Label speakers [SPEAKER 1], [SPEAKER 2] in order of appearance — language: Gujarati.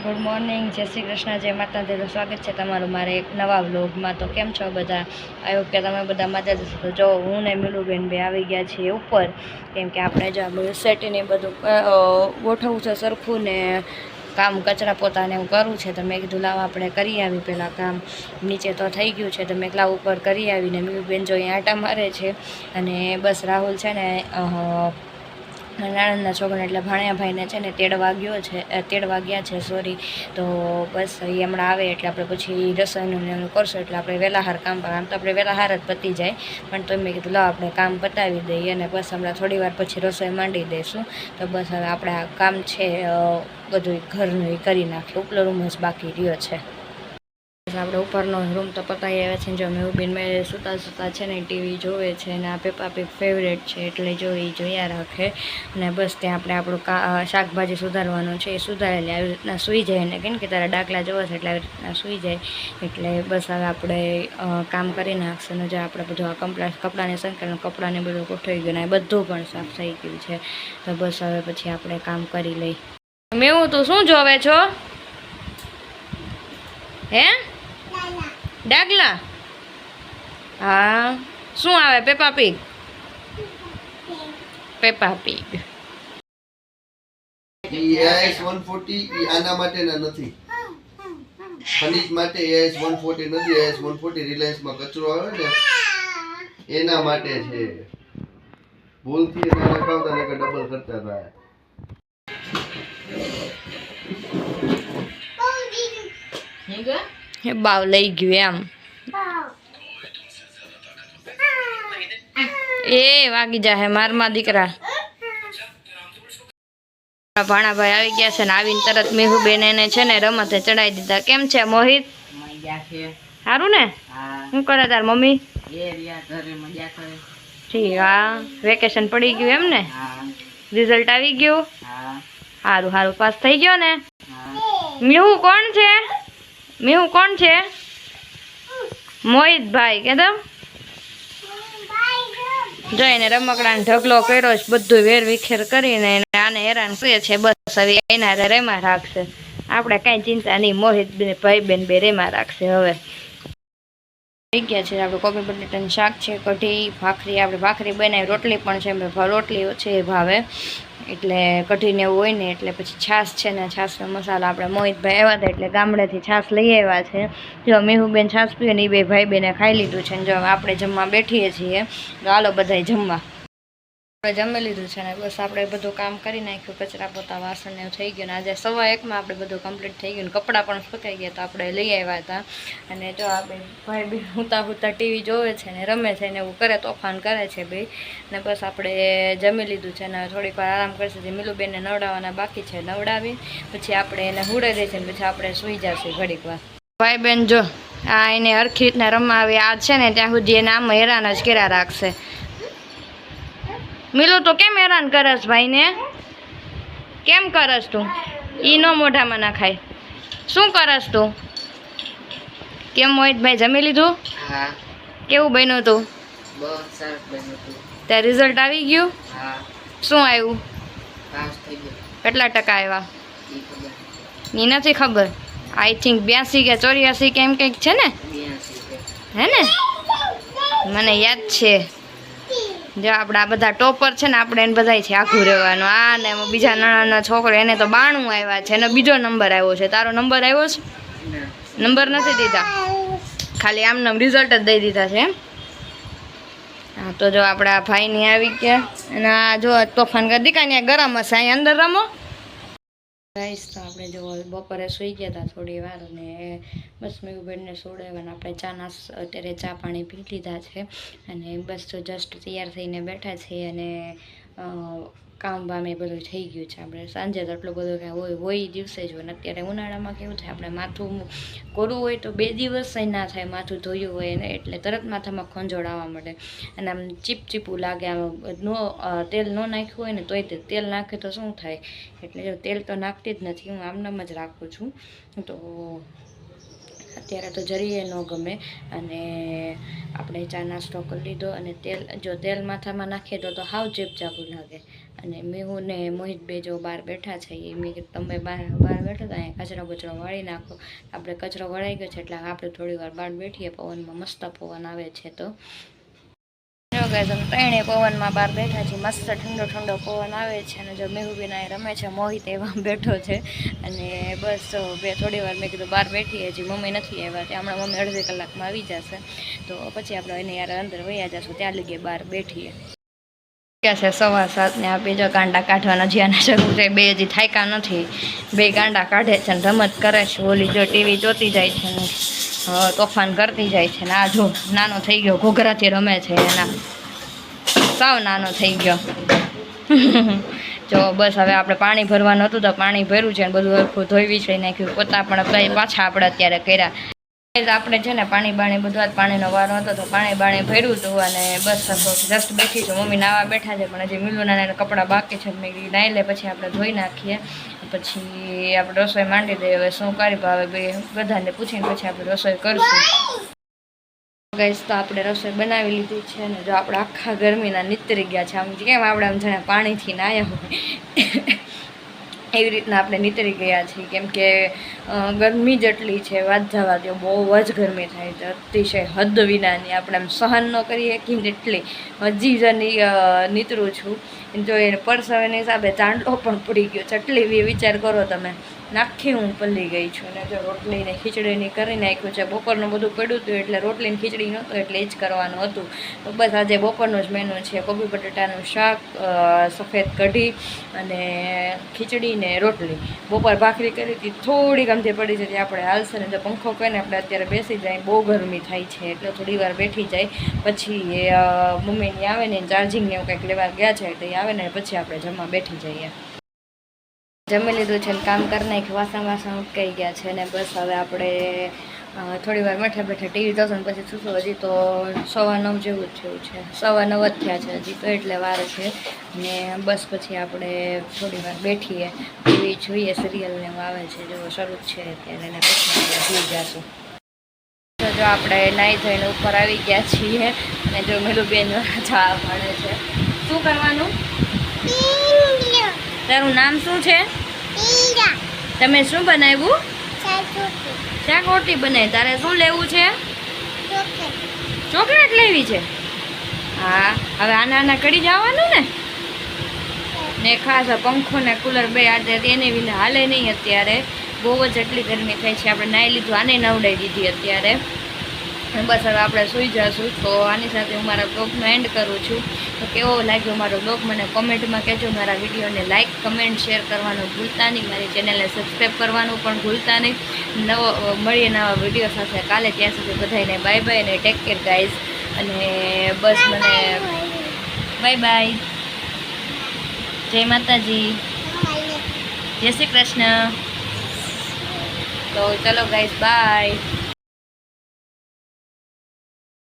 [SPEAKER 1] ગુડ મોર્નિંગ, જય શ્રી કૃષ્ણ, જય માતાજી. તો સ્વાગત છે તમારું મારે એક નવા વ્લોગમાં. તો કેમ છો બધા? આઈ હોપ કે તમે બધા મજા જશો. તો જો હું ને મિલુબેન બે આવી ગયા છીએ ઉપર, કેમ કે આપણે જો આ બધું સેટીને બધું ગોઠવવું છે સરખું, ને કામ કચરા પોતાને એવું કરવું છે. તો મેં કીધું લાવ આપણે કરી આવી પહેલાં કામ. નીચે તો થઈ ગયું છે, તો મેં લાવ ઉપર કરી આવીને મિલુબેન જો અહીં આટા મારે છે. અને બસ રાહુલ છે ને નાનંદના છોકરાને એટલે ભાણિયાભાઈને છે ને તેડવા ગયા છે સોરી. તો બસ એ હમણાં આવે એટલે આપણે પછી રસોઈનું એનું કરશું, એટલે આપણે વહેલા હાર કામ આમ તો આપણે વહેલા હાર જ પતી જાય, પણ તો મેં કીધું લાવ આપણે કામ પતાવી દઈએ અને બસ હમણાં થોડી વાર પછી રસોઈ માંડી દઈશું. તો બસ હવે આપણે આ કામ છે બધું ઘરનું કરી નાખીએ, ઉપલો રૂમ જ બાકી રહ્યો છે. આપણે ઉપરનો રૂમ તો પતાવી આવ્યા છે. જો મેહુબેન મેં સૂતા છે ને ટીવી જોવે છે, અને આ પેપા પીગ ફેવરેટ છે એટલે જોયા રાખે. અને બસ ત્યાં આપણે આપણું શાકભાજી સુધારવાનું છે, એ સુધારેલી આવી રીતના સૂઈ જાય ને, કેમ કે તારા ડાકલા જોવે છે એટલે આવી રીતના સૂઈ જાય. એટલે બસ હવે આપણે કામ કરી નાખશું. ને જો આપણે બધું આ કપડાને સંકેલનું કપડાને બધું ગોઠવી ગયું, ને બધું પણ સાફ થઈ ગયું છે. તો બસ હવે પછી આપણે કામ કરી લઈ. મેવું તું શું જોવે છો હે? ડાગલા? હા, શું આવે? Peppa pig. Peppa pig
[SPEAKER 2] AIS 140 આના માટેના નથી, ખનીજ માટે AIS 140 નથી. AIS 140 રિલાયન્સ માં કચરો આવે ને એના માટે છે. ભૂલથી એના લખાવતા ને કે ડબલ કરતા હતા.
[SPEAKER 1] બાવ લઈ ગયું એમ. એ વાગી જાહે મારમાં દીકરા. ભાણાભાઈ આવી ગયા છે ને આવીને તરત મેહુબેન એને છે ને રમતે ચડાવી દીધા. કેમ છે મોહિત? સારું ને? શું કરે તાર મમ્મી? ઠીક. હા, વેકેશન પડી ગયું એમ ને? રિઝલ્ટ આવી ગયું? સારું સારું, પાસ થઈ ગયો ને? મેહુ કોણ છે? મેહુ કોણ છે? મોહિતભાઈ કે તમ જોઈને રમકડાને ઢગલો કર્યો છે, બધું વેર વિખેર કરીને આને હેરાન કરે છે. બસ હવે એના રેમાં રાખશે, આપણે કાંઈ ચિંતા નહીં. મોહિત ભાઈ બેન બે રેમાં રાખશે. હવે થઈ ગયા છે આપણે કોબી બટેટાનું શાક છે, કઢી, ભાખરી. આપણે ભાખરી બનાવી, રોટલી પણ છે. રોટલી છે એ ભાવે એટલે કઢીને એવું હોય ને, એટલે પછી છાશ છે ને, છાશનો મસાલો આપણે મોહિતભાઈ આવ્યા હતા એટલે ગામડેથી છાશ લઈ આવ્યા છે. જો મેહુબેન છાશ પીવે ને એ બે ભાઈ બેને ખાઈ લીધું છે. ને જો આપણે જમવા બેઠીએ છીએ, તો હાલો બધાય જમવા. આપણે જમી લીધું છે ને બસ આપણે બધું કામ કરી નાખ્યું, કચરા પોતા વાસણ ને થઈ ગયું. ને આજે 1:15 આપણે બધું કમ્પ્લીટ થઈ ગયું. કપડાં પણ સુકાઈ ગયા તો આપણે લઈ આવ્યા હતા. અને જો આ બે ભાઈ બે હુતા ટીવી જોવે છે ને રમે છે ને એવું કરે, તોફાન કરે છે બે. ને બસ આપણે જમી લીધું છે ને થોડીક વાર આરામ કરશે. મિલુબેનને નવડાવવાના બાકી છે, નવડાવી પછી આપણે એને હુડાઈ દઈએ છીએ, પછી આપણે સૂઈ જશું ઘડીક વાર. ભાઈ બેન જો આ એને હરખી રીતના રમવા આવી આ છે ને ત્યાં સુધી એને આમ હેરાન જ કર્યા રાખશે. મિલુ તો કેમ હેરાન કરસ ભાઈને? કેમ કરસ તું? ઈ નો મોઢામાં ના ખાય. શું કરસ તું? કેમ મોહિતભાઈ જમી લીધું?
[SPEAKER 3] હા.
[SPEAKER 1] કેવું બન્યું તું?
[SPEAKER 3] બહુ સરસ બન્યું તું.
[SPEAKER 1] ત્યાં રિઝલ્ટ આવી ગયું?
[SPEAKER 3] હા.
[SPEAKER 1] શું આવ્યું?
[SPEAKER 3] પાસ થઈ ગયો.
[SPEAKER 1] કેટલા ટકા આવ્યા?
[SPEAKER 3] ઈ ખબર.
[SPEAKER 1] ઈ નથી ખબર. આઈ થિંક 82 કે 84 કે એમ કંઈક છે ને?
[SPEAKER 3] 82
[SPEAKER 1] હે ને? મને યાદ છે. જો આપણા બધા ટોપર છે ને, આપણે એને બધાય છે આખું રહેવાનું. આ ને બીજા નાના છોકરો એને તો 92 આવ્યા છે, એનો બીજો નંબર આવ્યો છે. તારો નંબર આવ્યો છે? નંબર નથી દીધા, ખાલી આમને રિઝલ્ટ જ દઈ દીધા છે એમ. હા તો જો આપણા ભાઈની આવી ગયા અને આ જો તોફાન કરી દીધા ને ગરમ હશે, અહીં અંદર રમો. તો આપણે જો બપોરે સૂઈ ગયા હતા થોડી વાર, અને બસ મેહુબેનને સોડાવ્યા. આપણે અત્યારે ચા પાણી પી લીધા છે, અને બસ તો જસ્ટ તૈયાર થઈને બેઠા છીએ. અને કામ બામ એ બધું થઈ ગયું છે. આપણે સાંજે તો એટલું બધું કાંઈ હોય દિવસે જ હોય ને. અત્યારે ઉનાળામાં કેવું થાય, આપણે માથું કોરું હોય તો 2 દિવસ ના થાય માથું ધોયું હોય ને, એટલે તરત માથામાં ખંજોળ આવવા મળે અને આમ ચીપચીપું લાગે. આમ તેલ ન નાખ્યું હોય ને તોય તેલ નાખે તો શું થાય, એટલે જો તેલ તો નાખતી જ નથી હું, આમનામ જ રાખું છું. તો અત્યારે તો જરીએ ન ગમે. અને આપણે ચા નાસ્તો કરી લીધો અને તેલ માથામાં નાખીએ તો હાવ ચેપચાપું લાગે. અને મેહું ને મોહિત બે જો બહાર બેઠા છે એ મેં કીધું તમે બહાર બેઠો તો અહીંયા કચરો બચરો વાળી નાખો. આપણે કચરો વળાઈ ગયો છે એટલે આપણે થોડી વાર બહાર બેઠીએ. પવનમાં મસ્ત પવન આવે છે. તો જો ગાઈસ અમે ત્રણેય પવનમાં બહાર બેઠા છીએ. મસ્ત ઠંડો ઠંડો પવન આવે છે. અને જો મેહુબેન અહીં રમે છે, મોહિત એવા બેઠો છે. અને બસ થોડી વાર મેં કીધું બહાર બેઠીએ, હજી મમ્મી નથી આવ્યા. ત્યાં હમણાં મમ્મી અડધી કલાકમાં આવી જશે તો પછી આપણે એને યાર અંદર વયા જશું. ત્યાં લઈએ બહાર બેઠીએ. ક્યાં છે 7:15 ને આ બે જો ગાંડા કાઢવાના જ્યાં શરૂ થાય. બે હજી થાયકા નથી. બે ગાંડા કાઢે છે ને રમત કરે છે. ઓલી જો ટીવી જોતી જાય છે ને તોફાન કરતી જાય છે. ને આ જો નાનો થઈ ગયો ઘોઘરાથી રમે છે. એના સાવ નાનો થઈ ગયો. જો બસ હવે આપણે પાણી ભરવાનું હતું તો પાણી ભર્યું છે ને બધું હરખું ધોઈ વિછળી નાખ્યું. પોતા પણ પાછા આપણે અત્યારે કર્યા. આપણે છે ને પાણી બધું જ પાણીનો વારો હતો તો પાણી ભર્યું હતું. અને બસ જસ્ટ બેઠી છું. મમ્મી નાવા બેઠા છે પણ હજી મિલુના કપડાં બાકી છે. મેં નાહી લે પછી આપણે ધોઈ નાખીએ. પછી આપણે રસોઈ માંડી દઈએ. હવે શું કરી હવે બધાને પૂછીને પછી આપણે રસોઈ કરશું. ગાઈસ તો આપણે રસોઈ બનાવી લીધી છે. ને જો આપણે આખા ગરમીના નીતરી ગયા છે. આમ કેમ આપણે આમ જાણે પાણીથી નાહ્યા હોય એવી રીતના આપણે નીતરી ગયા છીએ. કેમ કે ગરમી જેટલી છે વાત જવા દો, બહુ જ ગરમી થાય છે. અતિશય હદ વિનાની આપણે આમ સહન ન કરીએ કે એટલી હજી જ નીતરું છું. જો એ પરસવેના હિસાબે ચાંદલો પણ પડી ગયો. ચટલી વિચાર કરો તમે, નાખી હું પલ્લી ગઈ છું. અને જો રોટલીને ખીચડીની કરી નાખ્યું છે. બપોરનું બધું પડ્યું હતું એટલે રોટલીને ખીચડી નહોતું એટલે એ જ કરવાનું હતું. તો બસ આજે બપોરનું જ મેનુ છે. કોબી બટાટાનું શાક, સફેદ કઢી અને ખીચડી ને રોટલી. બપોર ભાખરી કરી હતી, થોડીક અમથી પડી જતી આપણે હાલશે. ને જો પંખો કરીને આપણે અત્યારે બેસી જાય, બહુ ગરમી થાય છે એટલે થોડી વાર બેઠી જાય. પછી મમ્મીની આવે ને ચાર્જિંગને એવું કંઈક લેવા ગયા છે એટલે આવે ને પછી આપણે જમવા બેઠી જઈએ. જમી લીધું છે ને કામ કરી નાખી. વાસણ ઉટકાઈ ગયા છે. ને બસ હવે આપણે થોડી વાર બેઠા ટીવી જોશું ને પછી શું હજી તો 9:15 જેવું જ થયું છે. 9:15 જ થયા છે હજી તો એટલે વાર છે. ને બસ પછી આપણે થોડી વાર બેઠીએ, ટીવી જોઈએ, સિરિયલને એવું આવે છે જો શરૂ જ છે અત્યારે. એને પછી આપણે ભૂલી જશું. જો આપણે નાહી ધોઈને ઉપર આવી ગયા છીએ. અને જો મેલુબેન ચા પાડે છે. શું કરવાનું? તારું નામ શું છે? તમે શું બનાવ્યું? શાક રોટી બનાવી. તારે શું લેવું છે? ચોકલેટ લેવી છે? હા હવે આના કરી જવાનું ને ખાસ પંખો ને કુલર બે આજે એને વિના હાલે નહીં અત્યારે. બહુ જ એટલી ગરમી થાય છે. આપણે નાહી લીધું, આને નવડાવી દીધી અત્યારે. બસ હવે આપણે સૂઈ જશું. તો આની સાથે હું મારા બ્લોગનો એન્ડ કરું છું. તો કેવો લાગ્યો મારો બ્લોગ મને કોમેન્ટમાં કહેજો. મારા વિડીયોને લાઇક, કમેન્ટ, શેર કરવાનું ભૂલતા નહીં. મારી ચેનલને સબસ્ક્રાઈબ કરવાનું પણ ભૂલતા નહીં. મળીએ નવા વિડીયો સાથે કાલે. ત્યાં સુધી બધાને બાય બાય અને ટેક કેર ગાઈઝ. અને બસ મને બાય બાય. જય માતાજી, જય શ્રી કૃષ્ણ. તો ચલો ગાઈઝ બાય.